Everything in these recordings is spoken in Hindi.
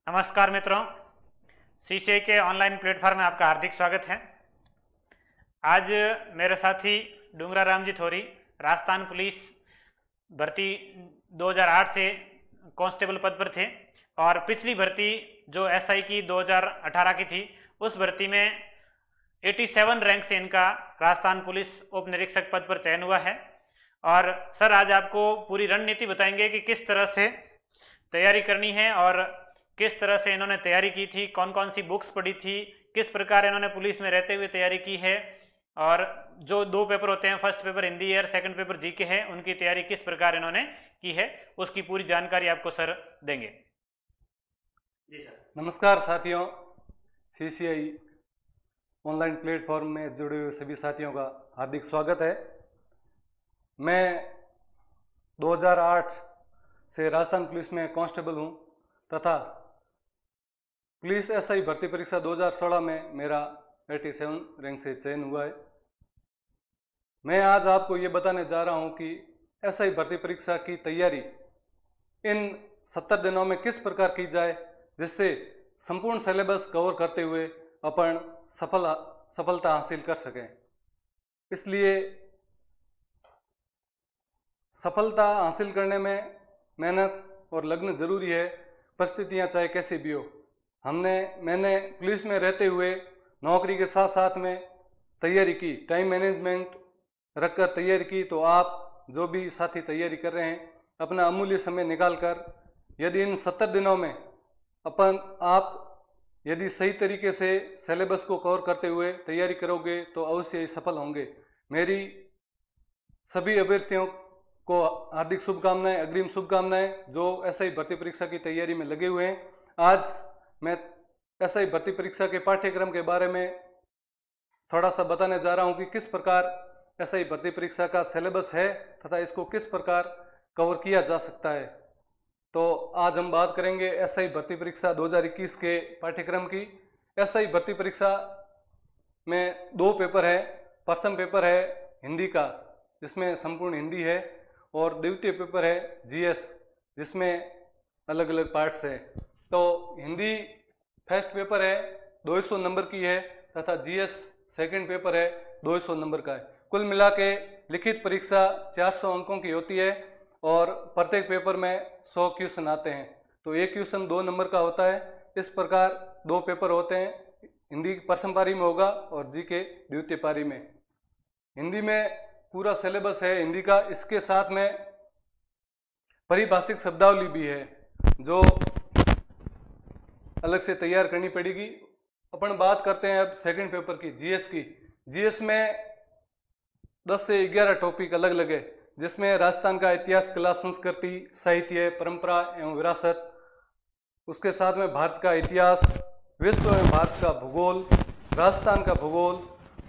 नमस्कार मित्रों, सीसीआई के ऑनलाइन प्लेटफॉर्म में आपका हार्दिक स्वागत है। आज मेरे साथी डूंगरा राम जी थोरी राजस्थान पुलिस भर्ती 2008 से कांस्टेबल पद पर थे और पिछली भर्ती जो एसआई की 2018 की थी उस भर्ती में 87 रैंक से इनका राजस्थान पुलिस उप निरीक्षक पद पर चयन हुआ है। और सर आज आपको पूरी रणनीति बताएंगे कि किस तरह से तैयारी करनी है और किस तरह से इन्होंने तैयारी की थी, कौन कौन सी बुक्स पढ़ी थी, किस प्रकार इन्होंने पुलिस में रहते हुए तैयारी की है और जो दो पेपर होते हैं, फर्स्ट पेपर हिंदी है और सेकंड पेपर जीके है, उनकी तैयारी किस प्रकार इन्होंने की है, उसकी पूरी जानकारी आपको सर देंगे। जी सर। नमस्कार साथियों, सीसीआई ऑनलाइन प्लेटफॉर्म में जुड़े हुए सभी साथियों का हार्दिक स्वागत है। मैं 2008 से राजस्थान पुलिस में कांस्टेबल हूं तथा पुलिस एसआई भर्ती परीक्षा 2016 में मेरा 87 रैंक से चयन हुआ है। मैं आज आपको ये बताने जा रहा हूं कि एसआई भर्ती परीक्षा की तैयारी इन 70 दिनों में किस प्रकार की जाए जिससे संपूर्ण सिलेबस कवर करते हुए अपन सफलता हासिल कर सकें। इसलिए सफलता हासिल करने में मेहनत और लगन जरूरी है, परिस्थितियां चाहे कैसी भी हो। मैंने पुलिस में रहते हुए नौकरी के साथ साथ में तैयारी की, टाइम मैनेजमेंट रखकर तैयारी की। तो आप जो भी साथी तैयारी कर रहे हैं अपना अमूल्य समय निकालकर यदि इन 70 दिनों में आप यदि सही तरीके से सिलेबस को कवर करते हुए तैयारी करोगे तो अवश्य ही सफल होंगे। मेरी सभी अभ्यर्थियों को हार्दिक शुभकामनाएं, अग्रिम शुभकामनाएं जो एसआई भर्ती परीक्षा की तैयारी में लगे हुए हैं। आज मैं एसआई भर्ती परीक्षा के पाठ्यक्रम के बारे में थोड़ा सा बताने जा रहा हूं कि किस प्रकार एसआई भर्ती परीक्षा का सिलेबस है तथा इसको किस प्रकार कवर किया जा सकता है। तो आज हम बात करेंगे एसआई भर्ती परीक्षा 2021 के पाठ्यक्रम की। एसआई भर्ती परीक्षा में दो पेपर है। प्रथम पेपर है हिंदी का जिसमें संपूर्ण हिंदी है और द्वितीय पेपर है जीएस जिसमें अलग अलग पार्ट्स है। तो हिंदी फर्स्ट पेपर है 200 नंबर की है तथा जीएस सेकंड पेपर है 200 नंबर का है। कुल मिला के लिखित परीक्षा 400 अंकों की होती है और प्रत्येक पेपर में 100 क्वेश्चन आते हैं। तो एक क्वेश्चन 2 नंबर का होता है। इस प्रकार दो पेपर होते हैं, हिंदी प्रथम पारी में होगा और जीके द्वितीय पारी में। हिंदी में पूरा सिलेबस है हिंदी का। इसके साथ में पारिभाषिक शब्दावली भी है जो अलग से तैयार करनी पड़ेगी। अपन बात करते हैं अब सेकंड पेपर की, जीएस की। जीएस में 10 से 11 टॉपिक अलग अलग है जिसमें राजस्थान का इतिहास, कला, संस्कृति, साहित्य, परंपरा एवं विरासत, उसके साथ में भारत का इतिहास, विश्व एवं भारत का भूगोल, राजस्थान का भूगोल,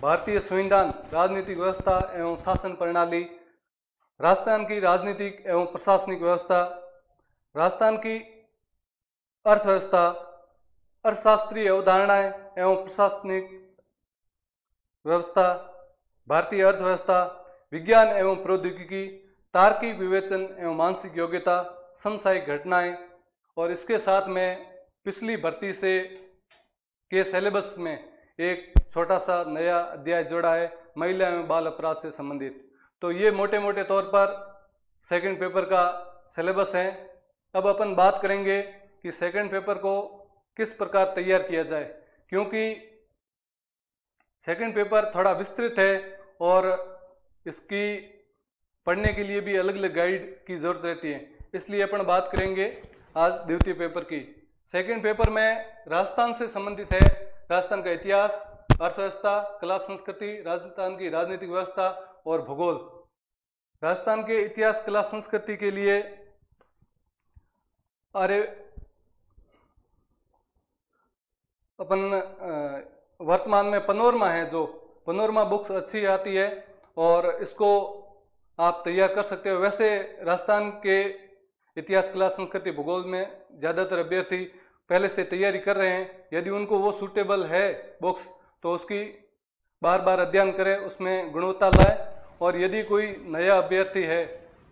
भारतीय संविधान, राजनीतिक व्यवस्था एवं शासन प्रणाली, राजस्थान की राजनीतिक एवं प्रशासनिक व्यवस्था, राजस्थान की अर्थव्यवस्था, अर्थशास्त्रीय अवधारणाएं एवं प्रशासनिक व्यवस्था, भारतीय अर्थव्यवस्था, विज्ञान एवं प्रौद्योगिकी, तार्किक विवेचन एवं मानसिक योग्यता, समसामयिक घटनाएं। और इसके साथ में पिछली भर्ती से के सिलेबस में एक छोटा सा नया अध्याय जोड़ा है, महिला एवं बाल अपराध से संबंधित। तो ये मोटे मोटे तौर पर सेकंड पेपर का सिलेबस है। अब अपन बात करेंगे कि सेकंड पेपर को किस प्रकार तैयार किया जाए, क्योंकि सेकंड पेपर थोड़ा विस्तृत है और इसकी पढ़ने के लिए भी अलग अलग गाइड की जरूरत रहती है। इसलिए अपन बात करेंगे आज द्वितीय पेपर की। सेकंड पेपर में राजस्थान से संबंधित है राजस्थान का इतिहास, अर्थव्यवस्था, कला, संस्कृति, राजस्थान की राजनीतिक व्यवस्था और भूगोल। राजस्थान के इतिहास, कला, संस्कृति के लिए अपन वर्तमान में पनोरमा है, जो पनोरमा बुक्स अच्छी आती है और इसको आप तैयार कर सकते हो। वैसे राजस्थान के इतिहास, कला, संस्कृति, भूगोल में ज़्यादातर अभ्यर्थी पहले से तैयारी कर रहे हैं। यदि उनको वो सूटेबल है बुक्स तो उसकी बार बार अध्ययन करें, उसमें गुणवत्ता लाए। और यदि कोई नया अभ्यर्थी है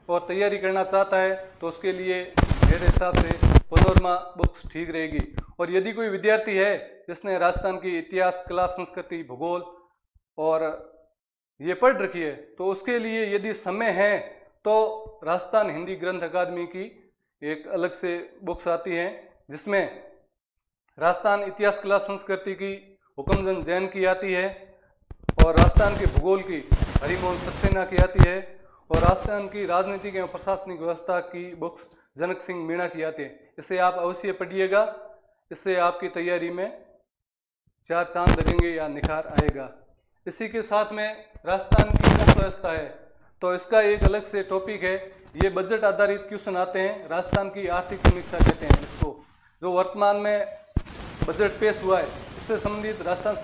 और तैयारी करना चाहता है तो उसके लिए मेरे हिसाब से पनोरमा बुक्स ठीक रहेगी। और यदि कोई विद्यार्थी है जिसने राजस्थान की इतिहास, कला, संस्कृति, भूगोल और ये पढ़ रखी है, तो उसके लिए यदि समय है तो राजस्थान हिंदी ग्रंथ अकादमी की एक अलग से बुक्स आती हैं, जिसमें राजस्थान इतिहास, कला, संस्कृति की हुकमचंद जैन की आती है, और राजस्थान के भूगोल की हरिमोहन सक्सेना की आती है, और राजस्थान की राजनीतिक एवं प्रशासनिक व्यवस्था की बुक्स जनक सिंह मीणा की आती है। इसे आप अवश्य पढ़िएगा, इससे आपकी तैयारी में चार चांद लगेंगे या निखार आएगा। इसी के साथ में राजस्थान की अर्थव्यवस्था है, तो इसका एक अलग से टॉपिक है। ये बजट आधारित क्वेश्चन आते हैं, राजस्थान की आर्थिक समीक्षा कहते हैं इसको। जो वर्तमान में बजट पेश हुआ है, इससे संबंधित राजस्थान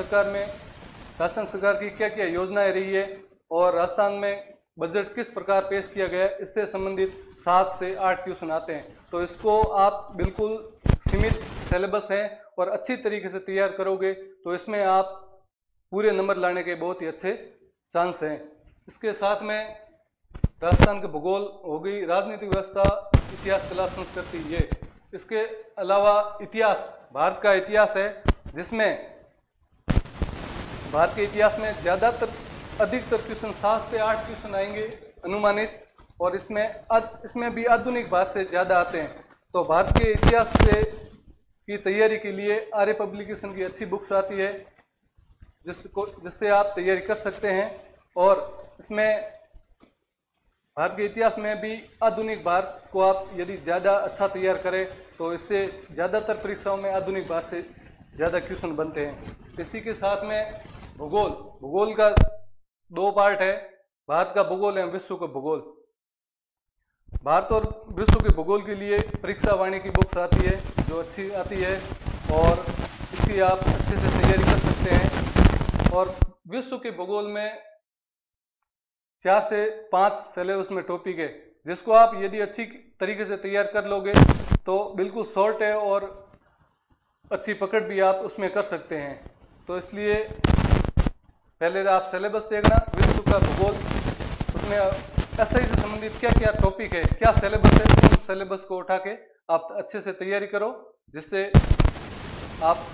सरकार की क्या क्या योजनाएं रही है और राजस्थान में बजट किस प्रकार पेश किया गया है, इससे संबंधित 7 से 8 क्वेश्चन आते हैं। तो इसको आप बिल्कुल सीमित सिलेबस है और अच्छी तरीके से तैयार करोगे तो इसमें आप पूरे नंबर लाने के बहुत ही अच्छे चांस हैं। इसके साथ में राजस्थान के भूगोल हो गई, राजनीतिक व्यवस्था, इतिहास, कला, संस्कृति, ये। इसके अलावा इतिहास, भारत का इतिहास है, जिसमें भारत के इतिहास में अधिकतर क्वेश्चन 7 से 8 क्वेश्चन आएंगे अनुमानित, और इसमें भी आधुनिक भारत से ज़्यादा आते हैं। तो भारत के इतिहास से की तैयारी के लिए आर्य पब्लिकेशन की अच्छी बुक्स आती है, जिससे आप तैयारी कर सकते हैं। और इसमें भारत के इतिहास में भी आधुनिक भारत को आप यदि ज़्यादा अच्छा तैयार करें तो इससे ज़्यादातर परीक्षाओं में आधुनिक भारत से ज़्यादा क्वेश्चन बनते हैं। इसी के साथ में भूगोल का 2 पार्ट है, भारत का भूगोल एवं विश्व का भूगोल। भारत और विश्व के भूगोल के लिए परीक्षा वाणी की बुक्स आती है, जो अच्छी आती है और इसकी आप अच्छे से तैयारी कर सकते हैं। और विश्व के भूगोल में 4 से 5 सिलेबस में टॉपिक है, जिसको आप यदि अच्छी तरीके से तैयार कर लोगे तो बिल्कुल शॉर्ट है और अच्छी पकड़ भी आप उसमें कर सकते हैं। तो इसलिए पहले आप सिलेबस देखना, विश्व का भूगोल, उसमें एसआई से संबंधित क्या क्या टॉपिक है, क्या सिलेबस है, उस सिलेबस को उठा के आप अच्छे से तैयारी करो, जिससे आप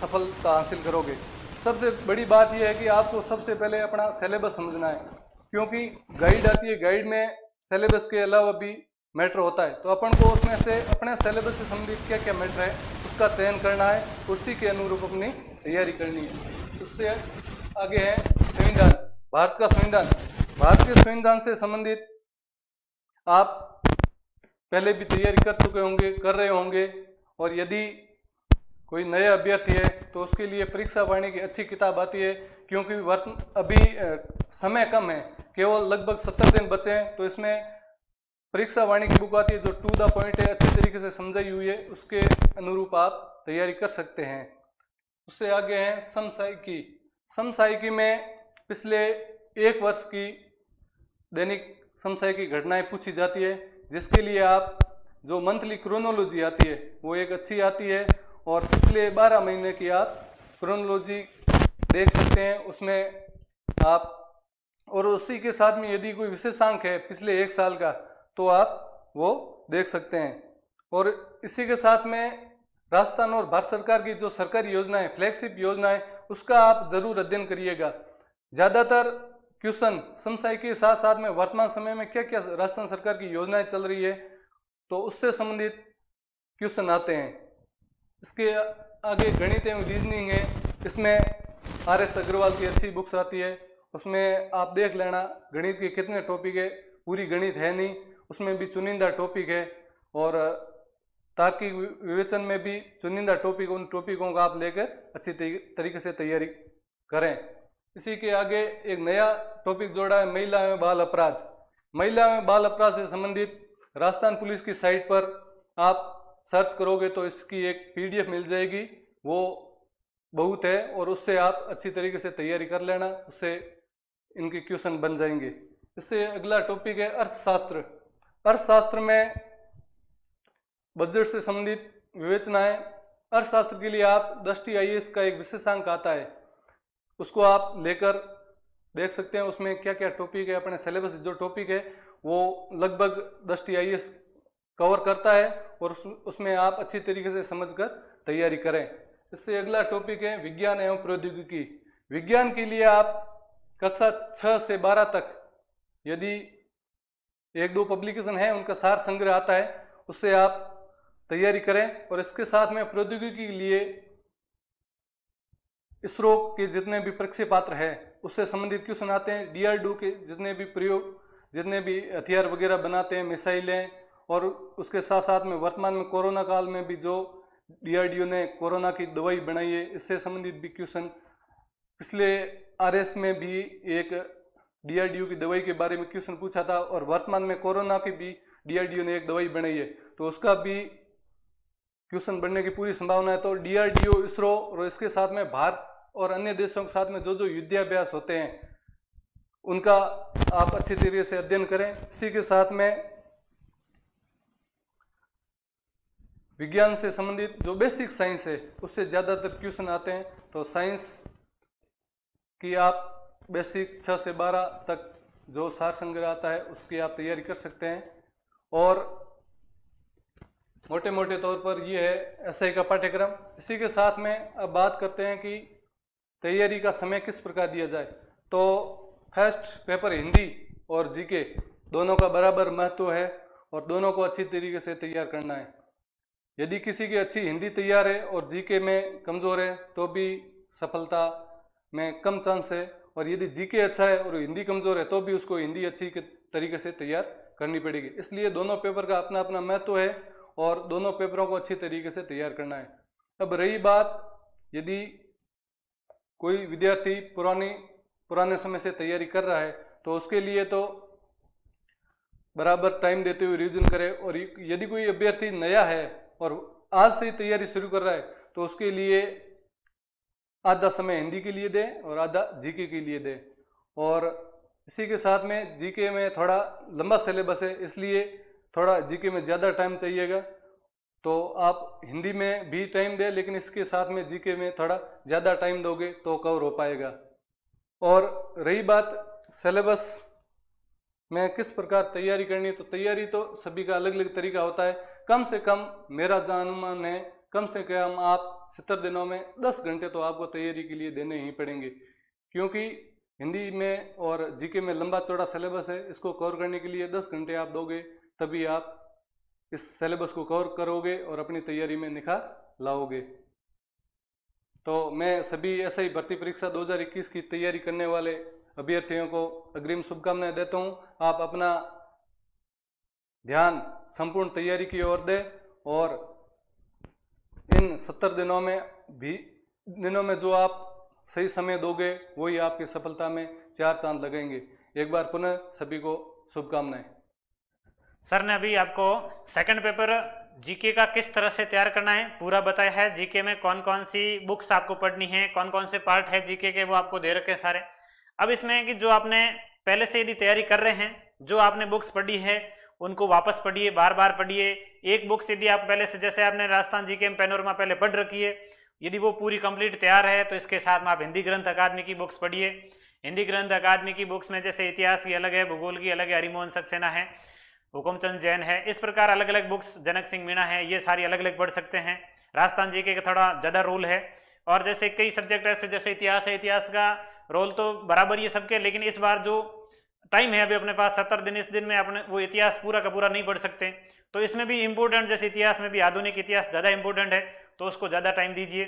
सफलता हासिल करोगे। सबसे बड़ी बात यह है कि आपको सबसे पहले अपना सिलेबस समझना है, क्योंकि गाइड आती है, गाइड में सिलेबस के अलावा भी मैटर होता है। तो अपन को उसमें से अपने सिलेबस से संबंधित क्या क्या मैटर है उसका चयन करना है, उसी के अनुरूप अपनी तैयारी करनी है। उससे आगे है संविधान, भारत का संविधान। भारत के संविधान से संबंधित आप पहले भी तैयारी कर चुके होंगे, कर रहे होंगे, और यदि कोई नया अभ्यर्थी है तो उसके लिए परीक्षा वाणी की अच्छी किताब आती है, क्योंकि अभी समय कम है, केवल लगभग 70 दिन बचे हैं। तो इसमें परीक्षा वाणी की बुक आती है जो टू द पॉइंट है, अच्छी तरीके से समझाई हुई है, उसके अनुरूप आप तैयारी कर सकते हैं। उससे आगे है समसामयिकी। समसामयिकी में पिछले 1 वर्ष की दैनिक समसामयिकी घटनाएं पूछी जाती है, जिसके लिए आप जो मंथली क्रोनोलॉजी आती है वो एक अच्छी आती है, और पिछले 12 महीने की आप क्रोनोलॉजी देख सकते हैं उसमें आप। और उसी के साथ में यदि कोई विशेषांक है पिछले 1 साल का तो आप वो देख सकते हैं। और इसी के साथ में राजस्थान और भारत सरकार की जो सरकारी योजना है, फ्लैगशिप योजना है, उसका आप जरूर अध्ययन करिएगा। ज़्यादातर क्वेश्चन समसामयिकी के साथ साथ में वर्तमान समय में क्या क्या राजस्थान सरकार की योजनाएं चल रही है तो उससे संबंधित क्वेश्चन आते हैं। इसके आगे गणित एवं रीजनिंग है, इसमें RS अग्रवाल की अच्छी बुक्स आती है, उसमें आप देख लेना गणित के कितने टॉपिक है, पूरी गणित है नहीं, उसमें भी चुनिंदा टॉपिक है, और तार्किक विवेचन में भी चुनिंदा टॉपिक, उन टॉपिकों का आप लेकर अच्छी तरीके से तैयारी करें। इसी के आगे एक नया टॉपिक जोड़ा है, महिला एवं बाल अपराध। महिला एवं बाल अपराध से संबंधित राजस्थान पुलिस की साइट पर आप सर्च करोगे तो इसकी एक PDF मिल जाएगी, वो बहुत है, और उससे आप अच्छी तरीके से तैयारी कर लेना, उससे इनके क्वेश्चन बन जाएंगे। इससे अगला टॉपिक है अर्थशास्त्र। अर्थशास्त्र में बजट से संबंधित विवेचनाएं। अर्थशास्त्र के लिए आप 10T IAS का एक विशेषांक आता है, उसको आप लेकर देख सकते हैं, उसमें क्या क्या टॉपिक है, अपने सिलेबस जो टॉपिक है वो लगभग 10T IAS कवर करता है, और उसमें आप अच्छी तरीके से समझकर तैयारी करें। इससे अगला टॉपिक है विज्ञान एवं प्रौद्योगिकी। विज्ञान के लिए आप कक्षा 6 से 12 तक यदि 1-2 पब्लिकेशन है उनका सार संग्रह आता है, उससे आप तैयारी करें। और इसके साथ में प्रौद्योगिकी के लिए इसरो के जितने भी परीक्षा पात्र है उससे संबंधित क्वेश्चन आते हैं। DRDO के जितने भी प्रयोग, जितने भी हथियार वगैरह बनाते हैं, मिसाइलें, और उसके साथ साथ में वर्तमान में कोरोना काल में भी जो DRDO ने कोरोना की दवाई बनाई है, इससे संबंधित भी क्वेश्चन। पिछले RS में भी एक DRDO की दवाई के बारे में क्वेश्चन पूछा था, और वर्तमान में कोरोना की भी DRDO ने एक दवाई बनाई है, तो उसका भी क्वेश्चन बनने की पूरी संभावना है। तो DRDO, इसरो और इसके साथ में भारत और अन्य देशों के साथ में जो जो युद्धाभ्यास होते हैं उनका आप अच्छी तरीके से अध्ययन करें। इसी के साथ में विज्ञान से संबंधित जो बेसिक साइंस है उससे ज़्यादातर क्वेश्चन आते हैं, तो साइंस की आप बेसिक 6 से 12 तक जो सार संग्रह आता है उसकी आप तैयारी कर सकते हैं। और मोटे मोटे तौर पर ये है SI का पाठ्यक्रम। इसी के साथ में अब बात करते हैं कि तैयारी का समय किस प्रकार दिया जाए। तो फर्स्ट पेपर हिंदी और GK दोनों का बराबर महत्व है और दोनों को अच्छी तरीके से तैयार करना है। यदि किसी की अच्छी हिंदी तैयार है और GK में कमज़ोर है तो भी सफलता में कम चांस है, और यदि GK अच्छा है और हिंदी कमज़ोर है तो भी उसको हिंदी अच्छी तरीके से तैयार करनी पड़ेगी। इसलिए दोनों पेपर का अपना अपना महत्व है और दोनों पेपरों को अच्छी तरीके से तैयार करना है। अब रही बात, यदि कोई विद्यार्थी पुराने समय से तैयारी कर रहा है तो उसके लिए तो बराबर टाइम देते हुए रिवीजन करे, और यदि कोई अभ्यर्थी नया है और आज से ही तैयारी शुरू कर रहा है तो उसके लिए आधा समय हिंदी के लिए दें और आधा GK के लिए दें। और इसी के साथ में GK में थोड़ा लंबा सिलेबस है, इसलिए थोड़ा GK में ज़्यादा टाइम चाहिएगा, तो आप हिंदी में भी टाइम दें लेकिन इसके साथ में GK में थोड़ा ज़्यादा टाइम दोगे तो कवर हो पाएगा। और रही बात सिलेबस में किस प्रकार तैयारी करनी है, तो तैयारी तो सभी का अलग अलग तरीका होता है। कम से कम मेरा जो अनुमान है, कम से कम आप 70 दिनों में 10 घंटे तो आपको तैयारी के लिए देने ही पड़ेंगे, क्योंकि हिंदी में और GK में लंबा चौड़ा सिलेबस है। इसको कवर करने के लिए 10 घंटे आप दोगे तभी आप इस सिलेबस को कवर करोगे और अपनी तैयारी में निखार लाओगे। तो मैं सभी SI भर्ती परीक्षा 2021 की तैयारी करने वाले अभ्यर्थियों को अग्रिम शुभकामनाएं देता हूं। आप अपना ध्यान संपूर्ण तैयारी की ओर दें और इन 70 दिनों में जो आप सही समय दोगे वही आपकी सफलता में 4 चांद लगेंगे। एक बार पुनः सभी को शुभकामनाएं। सर ने अभी आपको सेकंड पेपर GK का किस तरह से तैयार करना है पूरा बताया है। GK में कौन कौन सी बुक्स आपको पढ़नी है, कौन कौन से पार्ट है GK के, वो आपको दे रखे हैं सारे। अब इसमें कि जो आपने पहले से यदि तैयारी कर रहे हैं, जो आपने बुक्स पढ़ी है उनको वापस पढ़िए, बार बार पढ़िए। एक बुक्स यदि आप पहले से, जैसे आपने राजस्थान GK में पैनोरमा पहले पढ़ रखी है, यदि वो पूरी कंप्लीट तैयार है तो इसके साथ में आप हिंदी ग्रंथ अकादमी की बुक्स पढ़िए। हिंदी ग्रंथ अकादमी की बुक्स में जैसे इतिहास की अलग है, भूगोल की अलग है, हरिमोहन सक्सेना है, हुकुमचंद जैन है, इस प्रकार अलग अलग बुक्स, जनक सिंह मीणा है, ये सारी अलग अलग पढ़ सकते हैं। राजस्थान GK का थोड़ा ज़्यादा रोल है, और जैसे कई सब्जेक्ट ऐसे जैसे इतिहास है, इतिहास का रोल तो बराबर ये सबके, लेकिन इस बार जो टाइम है अभी अपने पास 70 दिन, इस दिन में अपने वो इतिहास पूरा का पूरा नहीं पढ़ सकते, तो इसमें भी इम्पोर्टेंट, जैसे इतिहास में भी आधुनिक इतिहास ज़्यादा इंपॉर्टेंट है तो उसको ज़्यादा टाइम दीजिए।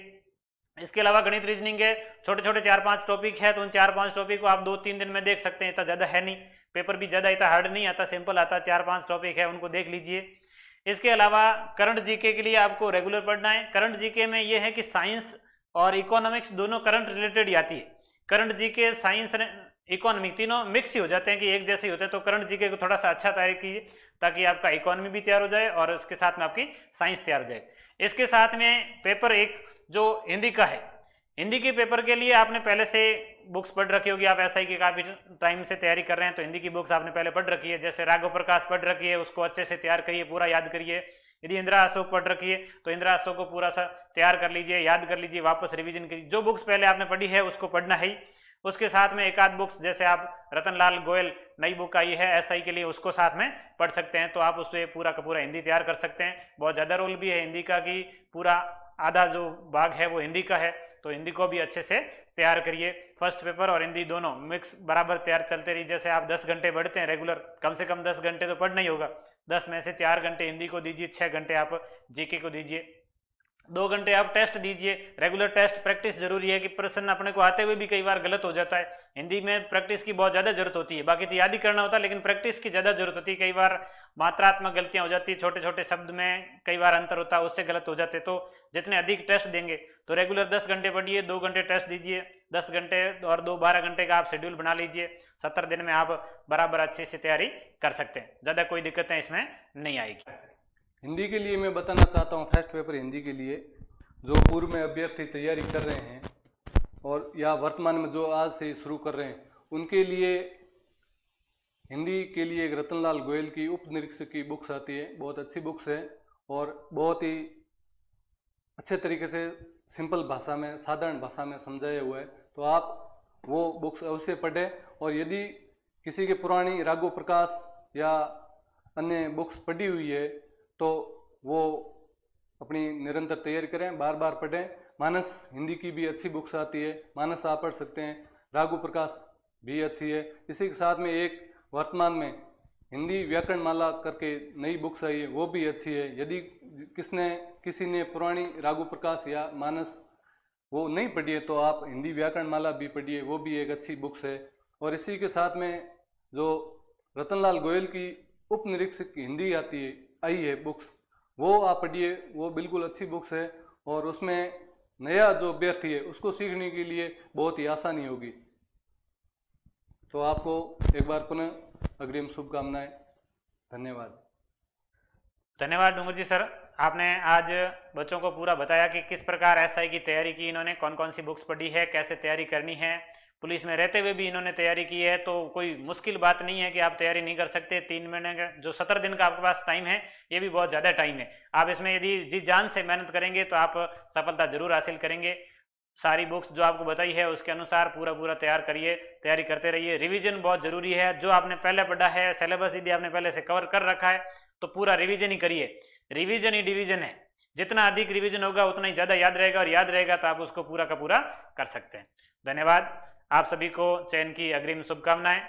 इसके अलावा गणित रीजनिंग के छोटे छोटे 4-5 टॉपिक है, तो उन 4-5 टॉपिक को आप 2-3 दिन में देख सकते हैं, इतना ज़्यादा है नहीं, पेपर भी ज़्यादा इतना हार्ड नहीं आता, सिंपल आता, 4-5 टॉपिक है उनको देख लीजिए। इसके अलावा करंट GK के लिए आपको रेगुलर पढ़ना है। करंट GK में ये है कि साइंस और इकोनॉमिक्स दोनों करंट रिलेटेड ही आती है। करंट GK, साइंस, इकोनॉमिक तीनों मिक्स ही हो जाते हैं कि एक जैसे ही होते हैं, तो करंट GK को थोड़ा सा अच्छा तैयार कीजिए ताकि आपका इकोनॉमी भी तैयार हो जाए और उसके साथ में आपकी साइंस तैयार हो जाए। इसके साथ में पेपर 1 जो हिंदी का है, हिंदी के पेपर के लिए आपने पहले से बुक्स पढ़ रखी होगी। आप SI की काफ़ी टाइम से तैयारी कर रहे हैं तो हिंदी की बुक्स आपने पहले पढ़ रखी है, जैसे राघव प्रकाश पढ़ रखी है, उसको अच्छे से तैयार करिए, पूरा याद करिए। यदि इंदिरा अशोक पढ़ रखी है तो इंदिरा अशोक को पूरा सा तैयार कर लीजिए, याद कर लीजिए, वापस रिवीजन कीजिए। जो बुक्स पहले आपने पढ़ी है उसको पढ़ना है ही, उसके साथ में एक आध बुक्स, जैसे आप रतनलाल गोयल नई बुक आई है एसआई के लिए, उसको साथ में पढ़ सकते हैं, तो आप उससे पूरा का पूरा हिंदी तैयार कर सकते हैं। बहुत ज़्यादा रोल भी है हिंदी का कि पूरा आधा जो भाग है वो हिंदी का है, तो हिंदी को भी अच्छे से तैयार करिए। फर्स्ट पेपर और हिंदी दोनों मिक्स बराबर तैयार चलते रहिए। जैसे आप 10 घंटे पढ़ते हैं रेगुलर, कम से कम 10 घंटे तो पढ़ना ही होगा। 10 में से 4 घंटे हिंदी को दीजिए, 6 घंटे आप जीके को दीजिए, 2 घंटे आप टेस्ट दीजिए। रेगुलर टेस्ट प्रैक्टिस जरूरी है कि प्रश्न अपने को आते हुए भी कई बार गलत हो जाता है। हिंदी में प्रैक्टिस की बहुत ज़्यादा जरूरत होती है, बाकी तो याद ही करना होता है, लेकिन प्रैक्टिस की ज़्यादा जरूरत होती है। कई बार मात्रात्मक गलतियां हो जाती है, छोटे छोटे शब्द में कई बार अंतर होता है, उससे गलत हो जाते। तो जितने अधिक टेस्ट देंगे, तो रेगुलर 10 घंटे पढ़िए, 2 घंटे टेस्ट दीजिए, 10 घंटे और 2 12 घंटे का आप शेड्यूल बना लीजिए। 70 दिन में आप बराबर अच्छे से तैयारी कर सकते हैं, ज़्यादा कोई दिक्कतें इसमें नहीं आएगी। हिंदी के लिए मैं बताना चाहता हूँ, फर्स्ट पेपर हिंदी के लिए जो पूर्व में अभ्यर्थी तैयारी कर रहे हैं और या वर्तमान में जो आज से शुरू कर रहे हैं, उनके लिए हिंदी के लिए एक रतनलाल गोयल की उप निरीक्षक की बुक्स आती है, बहुत अच्छी बुक्स है और बहुत ही अच्छे तरीके से सिंपल भाषा में, साधारण भाषा में समझाया हुआ है। तो आप वो बुक्स अवश्य पढ़ें। और यदि किसी के पुरानी राघव प्रकाश या अन्य बुक्स पढ़ी हुई है तो वो अपनी निरंतर तैयारी करें, बार बार पढ़ें। मानस हिंदी की भी अच्छी बुक्स आती है, मानस आप पढ़ सकते हैं, राघव प्रकाश भी अच्छी है। इसी के साथ में एक वर्तमान में हिंदी व्याकरण माला करके नई बुक्स आई है, वो भी अच्छी है। यदि किसी ने पुरानी राघव प्रकाश या मानस वो नहीं पढ़ी है तो आप हिंदी व्याकरण माला भी पढ़िए, वो भी एक अच्छी बुक्स है। और इसी के साथ में जो रतनलाल गोयल की उप निरीक्षक की हिंदी आई है बुक्स, वो आप पढ़िए, वो बिल्कुल अच्छी बुक्स है और उसमें नया जो अभ्यर्थी है उसको सीखने के लिए बहुत ही आसानी होगी। तो आपको एक बार पुनः अग्रिम शुभकामनाएं। धन्यवाद। धन्यवाद डूंगर जी सर, आपने आज बच्चों को पूरा बताया कि किस प्रकार एसआई की तैयारी की इन्होंने, कौन कौन सी बुक्स पढ़ी है, कैसे तैयारी करनी है। पुलिस में रहते हुए भी इन्होंने तैयारी की है, तो कोई मुश्किल बात नहीं है कि आप तैयारी नहीं कर सकते। 3 महीने का जो 17 दिन का आपके पास टाइम है, ये भी बहुत ज़्यादा टाइम है। आप इसमें यदि जी जान से मेहनत करेंगे तो आप सफलता जरूर हासिल करेंगे। सारी बुक्स जो आपको बताई है उसके अनुसार पूरा तैयार करिए, तैयारी करते रहिए। रिवीजन बहुत जरूरी है, जो आपने पहले पढ़ा है सिलेबस यदि आपने पहले से कवर कर रखा है तो पूरा रिवीजन ही करिए। रिवीजन ही डिवीजन है, जितना अधिक रिवीजन होगा उतना ही ज़्यादा याद रहेगा, और याद रहेगा तो आप उसको पूरा का पूरा कर सकते हैं। धन्यवाद। आप सभी को चयन की अग्रिम शुभकामनाएं।